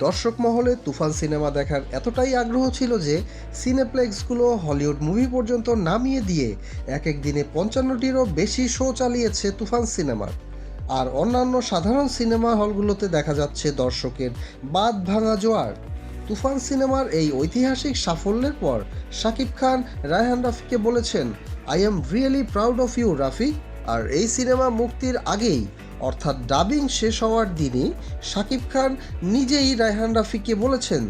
দর্শক মহলে তুফান সিনেমা দেখার এতটাই আগ্রহ ছিল যে সিনেপ্লেক্সগুলো হলিউড মুভি পর্যন্ত নামিয়ে দিয়ে এক এক দিনে ৫৫টিরও বেশি শো চালিয়েছে তুফান সিনেমার। আর অন্যান্য সাধারণ সিনেমা হলগুলোতে দেখা যাচ্ছে দর্শকের বাঁধ ভাঙা জোয়ার। তুফান সিনেমার এই ঐতিহাসিক সাফল্যের পর শাকিব খান রায়হান রাফিকে বলেছেন, I am really proud of you Rafi. আর এই সিনেমা মুক্তির আগেই অর্থাৎ ডাবিং শেষ হওয়ার দিনই শাকিব খান নিজেই রায়হান রাফিকে বলেছেন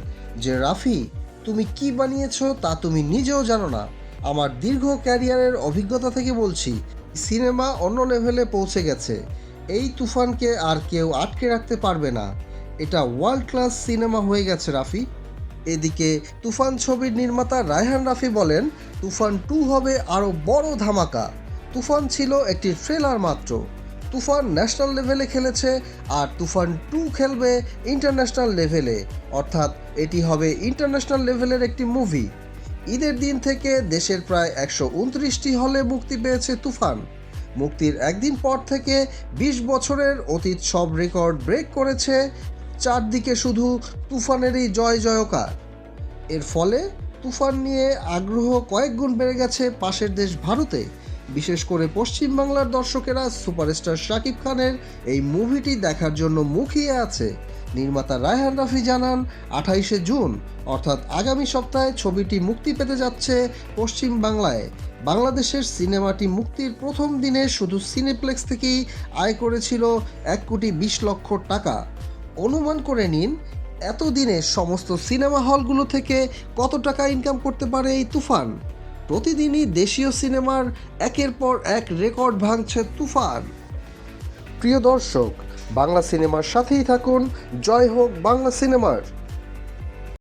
যে রাফি, তুমি কি বানিয়েছো তা তুমি নিজেও জানো না। আমার দীর্ঘ ক্যারিয়ারের অভিজ্ঞতা থেকে বলছি, সিনেমা অন্য লেভেলে পৌঁছে গেছে। এই তুফানকে আর কেউ আটকে রাখতে পারবে না। এটা ওয়ার্ল্ড ক্লাস সিনেমা হয়ে গেছে রাফি। এদিকে তুফান ছবির নির্মাতা রায়হান রাফি বলেন, তুফান 2 হবে আরও বড় ধামাকা। তুফান ছিল একটি ট্রেলার মাত্র। তুফান ন্যাশনাল লেভেলে খেলেছে আর তুফান 2 খেলবে ইন্টারন্যাশনাল লেভেলে, অর্থাৎ এটি হবে ইন্টারন্যাশনাল লেভেলের একটি মুভি। ঈদের দিন থেকে দেশের প্রায় ১২৯টি হলে মুক্তি পেয়েছে তুফান। মুক্তির একদিন পর থেকে ২০ বছরের অতীত সব রেকর্ড ব্রেক করেছে। চারদিকে শুধু তুফানেরই জয় জয়কার। এর ফলে তুফান নিয়ে আগ্রহ কয়েক গুণ বেড়ে গেছে পাশের দেশ ভারতে। বিশেষ করে পশ্চিমবাংলার দর্শকেরা সুপারস্টার শাকিব খানের এই মুভিটি দেখার জন্য মুখিয়ে আছে। নির্মাতা রায়হান রাফি জানান, ২৮শে জুন অর্থাৎ আগামী সপ্তাহে ছবিটি মুক্তি পেতে যাচ্ছে পশ্চিম বাংলায়। বাংলাদেশের সিনেমাটি মুক্তির প্রথম দিনে শুধু সিনেপ্লেক্স থেকেই আয় করেছিল ১,২০,০০,০০০ টাকা। অনুমান করে নিন এতদিনে সমস্ত সিনেমা হলগুলো থেকে কত টাকা ইনকাম করতে পারে এই তুফান। প্রতিদিনই দেশীয় সিনেমার একের পর এক রেকর্ড ভাঙছে তুফান। প্রিয় দর্শক, বাংলা সিনেমার সাথেই থাকুন। জয় হোক বাংলা সিনেমার।